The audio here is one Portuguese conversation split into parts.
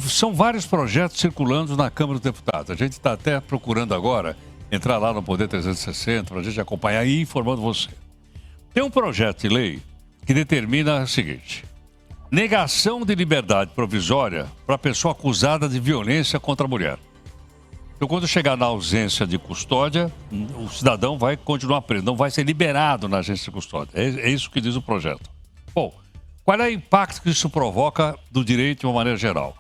São vários projetos circulando na Câmara dos Deputados. A gente está até procurando agora entrar lá no Poder 360 para a gente acompanhar e ir informando você. Tem um projeto de lei que determina o seguinte: negação de liberdade provisória para pessoa acusada de violência contra a mulher. Então, quando chegar na ausência de custódia, o cidadão vai continuar preso, não vai ser liberado na agência de custódia. É isso que diz o projeto. Bom, qual é o impacto que isso provoca do direito de uma maneira geral?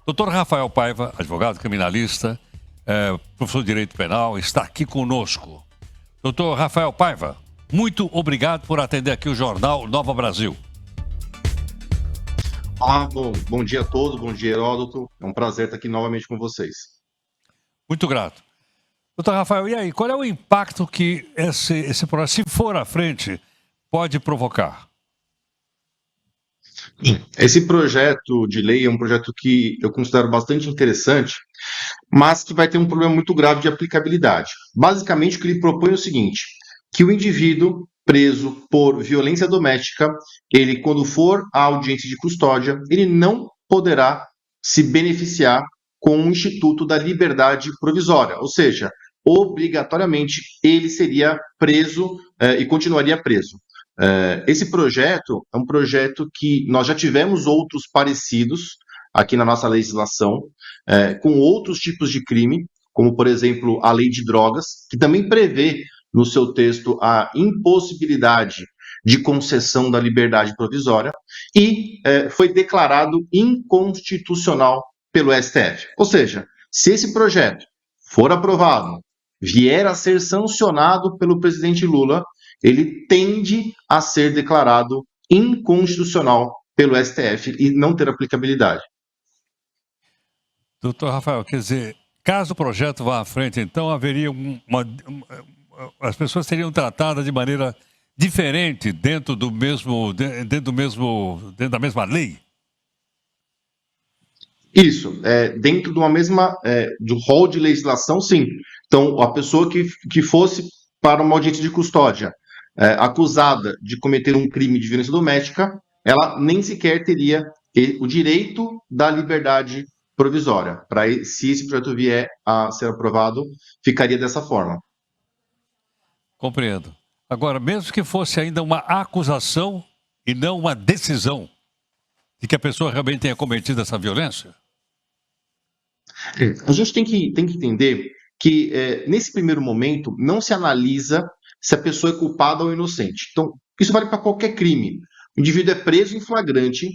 Dr. Rafael Paiva, advogado criminalista, professor de Direito Penal, está aqui conosco. Dr. Rafael Paiva, muito obrigado por atender aqui o Jornal Nova Brasil. Bom dia a todos, bom dia, Heródoto. É um prazer estar aqui novamente com vocês. Muito grato. Doutor Rafael, e aí, qual é o impacto que esse projeto, se for à frente, pode provocar? Esse projeto de lei é um projeto que eu considero bastante interessante, mas que vai ter um problema muito grave de aplicabilidade. Basicamente, o que ele propõe é o seguinte: que o indivíduo preso por violência doméstica, ele, quando for à audiência de custódia, ele não poderá se beneficiar com o Instituto da Liberdade Provisória, ou seja, obrigatoriamente ele seria preso e continuaria preso. Esse projeto é um projeto que nós já tivemos outros parecidos aqui na nossa legislação, com outros tipos de crime, como, por exemplo, a lei de drogas, que também prevê no seu texto a impossibilidade de concessão da liberdade provisória, e foi declarado inconstitucional pelo STF. Ou seja, se esse projeto for aprovado, vier a ser sancionado pelo presidente Lula, ele tende a ser declarado inconstitucional pelo STF e não ter aplicabilidade. Doutor Rafael, quer dizer, caso o projeto vá à frente, então haveria as pessoas seriam tratadas de maneira diferente dentro da mesma lei? Isso, dentro de uma mesma, do rol de legislação, sim. Então, a pessoa que fosse para uma audiência de custódia acusada de cometer um crime de violência doméstica, ela nem sequer teria o direito da liberdade provisória. Se esse projeto vier a ser aprovado, ficaria dessa forma. Compreendo. Agora, mesmo que fosse ainda uma acusação e não uma decisão de que a pessoa realmente tenha cometido essa violência? A gente tem que entender que, nesse primeiro momento, não se analisa se a pessoa é culpada ou inocente. Então, isso vale para qualquer crime. O indivíduo é preso em flagrante,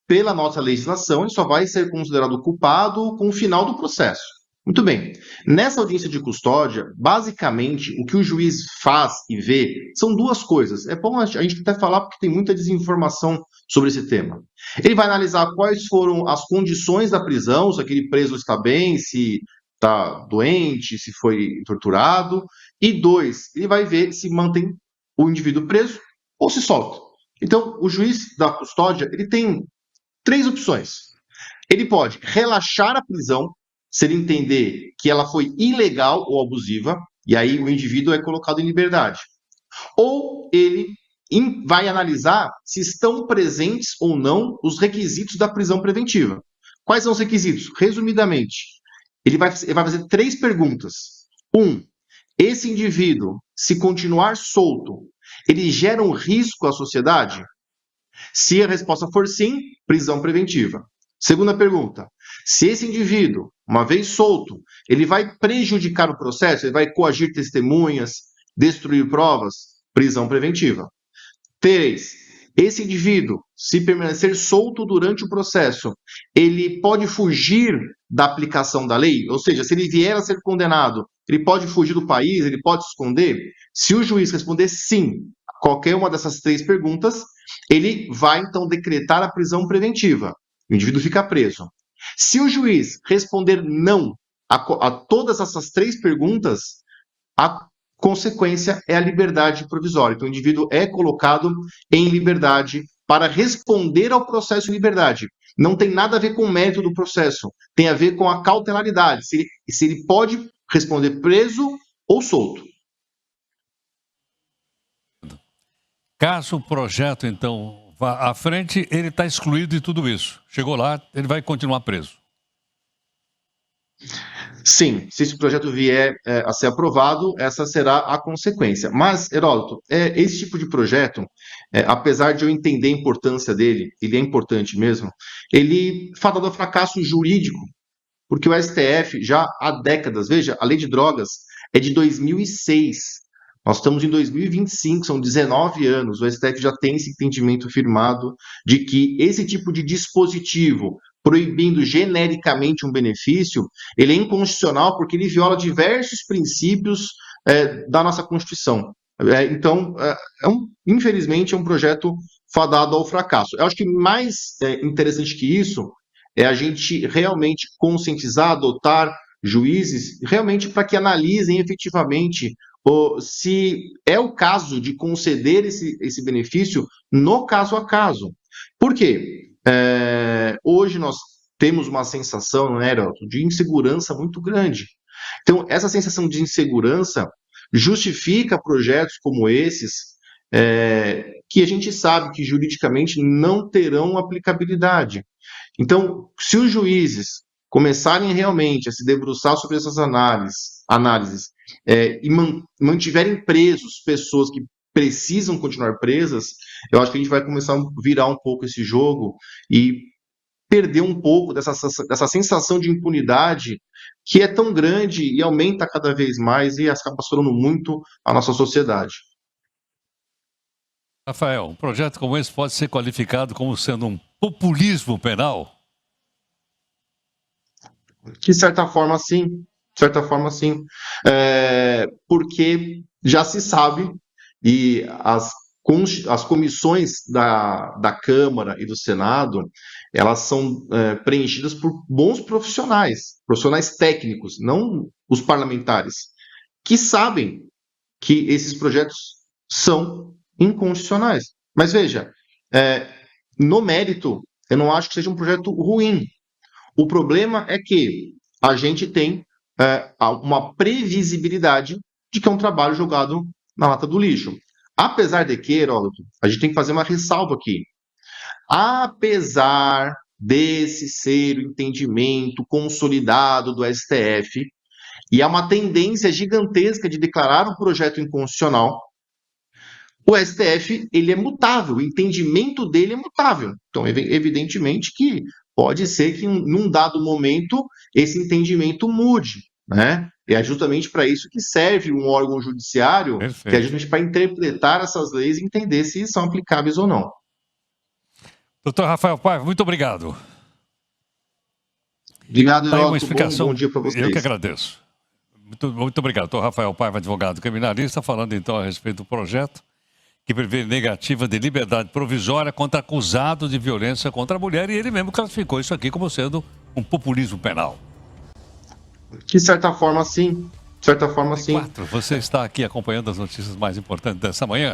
pela nossa legislação, ele só vai ser considerado culpado com o final do processo. Muito bem. Nessa audiência de custódia, basicamente, o que o juiz faz e vê são duas coisas. É bom a gente até falar porque tem muita desinformação sobre esse tema. Ele vai analisar quais foram as condições da prisão, se aquele preso está bem, se está doente, se foi torturado. E dois, ele vai ver se mantém o indivíduo preso ou se solta. Então, o juiz da custódia, ele tem três opções. Ele pode relaxar a prisão, se ele entender que ela foi ilegal ou abusiva, e aí o indivíduo é colocado em liberdade. Ou ele vai analisar se estão presentes ou não os requisitos da prisão preventiva. Quais são os requisitos? Resumidamente, ele vai fazer três perguntas. Esse indivíduo, se continuar solto, ele gera um risco à sociedade? Se a resposta for sim, prisão preventiva. Segunda pergunta: se esse indivíduo, uma vez solto, ele vai prejudicar o processo, ele vai coagir testemunhas, destruir provas, prisão preventiva. 3. Esse indivíduo, se permanecer solto durante o processo, ele pode fugir da aplicação da lei? Ou seja, se ele vier a ser condenado, ele pode fugir do país, ele pode se esconder? Se o juiz responder sim a qualquer uma dessas três perguntas, ele vai, então, decretar a prisão preventiva. O indivíduo fica preso. Se o juiz responder não a todas essas três perguntas, a consequência é a liberdade provisória. Então, o indivíduo é colocado em liberdade para responder ao processo de liberdade. Não tem nada a ver com o mérito do processo, tem a ver com a cautelaridade, se ele pode responder preso ou solto. Caso o projeto, então, vá à frente, ele está excluído de tudo isso. Chegou lá, ele vai continuar preso. Sim, se esse projeto vier a ser aprovado, essa será a consequência. Mas, Heródoto, esse tipo de projeto, apesar de eu entender a importância dele, ele é importante mesmo, ele fadado ao fracasso jurídico, porque o STF já há décadas, veja, a lei de drogas é de 2006, nós estamos em 2025, são 19 anos, o STF já tem esse entendimento firmado de que esse tipo de dispositivo, proibindo genericamente um benefício, ele é inconstitucional porque ele viola diversos princípios da nossa Constituição. Então, infelizmente, é um projeto fadado ao fracasso. Eu acho que mais interessante que isso é a gente realmente conscientizar, adotar juízes, realmente para que analisem efetivamente se é o caso de conceder esse benefício no caso a caso. Por quê? Hoje nós temos uma sensação, né, Heródoto, de insegurança muito grande. Então, essa sensação de insegurança justifica projetos como esses, que a gente sabe que juridicamente não terão aplicabilidade. Então, se os juízes começarem realmente a se debruçar sobre essas análises e mantiverem presos pessoas que precisam continuar presas, eu acho que a gente vai começar a virar um pouco esse jogo e perder um pouco dessa sensação de impunidade que é tão grande e aumenta cada vez mais e acaba assolando muito a nossa sociedade. Rafael, um projeto como esse pode ser qualificado como sendo um populismo penal? De certa forma, sim. De certa forma, sim. Porque já se sabe, e as comissões da Câmara e do Senado, elas são preenchidas por bons profissionais técnicos, não os parlamentares, que sabem que esses projetos são inconstitucionais. Mas veja, no mérito, eu não acho que seja um projeto ruim. O problema é que a gente tem uma previsibilidade de que é um trabalho jogado na lata do lixo. Apesar de que, Heródoto, a gente tem que fazer uma ressalva aqui. Apesar desse ser o entendimento consolidado do STF, e há uma tendência gigantesca de declarar o projeto inconstitucional, o STF ele é mutável, o entendimento dele é mutável. Então, evidentemente que pode ser que num dado momento esse entendimento mude, né? E é justamente para isso que serve um órgão judiciário, Perfeito. que é justamente para interpretar essas leis e entender se são aplicáveis ou não. Doutor Rafael Paiva, muito obrigado. Obrigado, Tá aí uma Heródoto. explicação. Bom dia para vocês. Eu que agradeço. Muito obrigado. Doutor Rafael Paiva, advogado criminalista, falando então a respeito do projeto que prevê negativa de liberdade provisória contra acusado de violência contra a mulher, e ele mesmo classificou isso aqui como sendo um populismo penal. De certa forma, sim. De certa forma, sim. 4, você está aqui acompanhando as notícias mais importantes dessa manhã.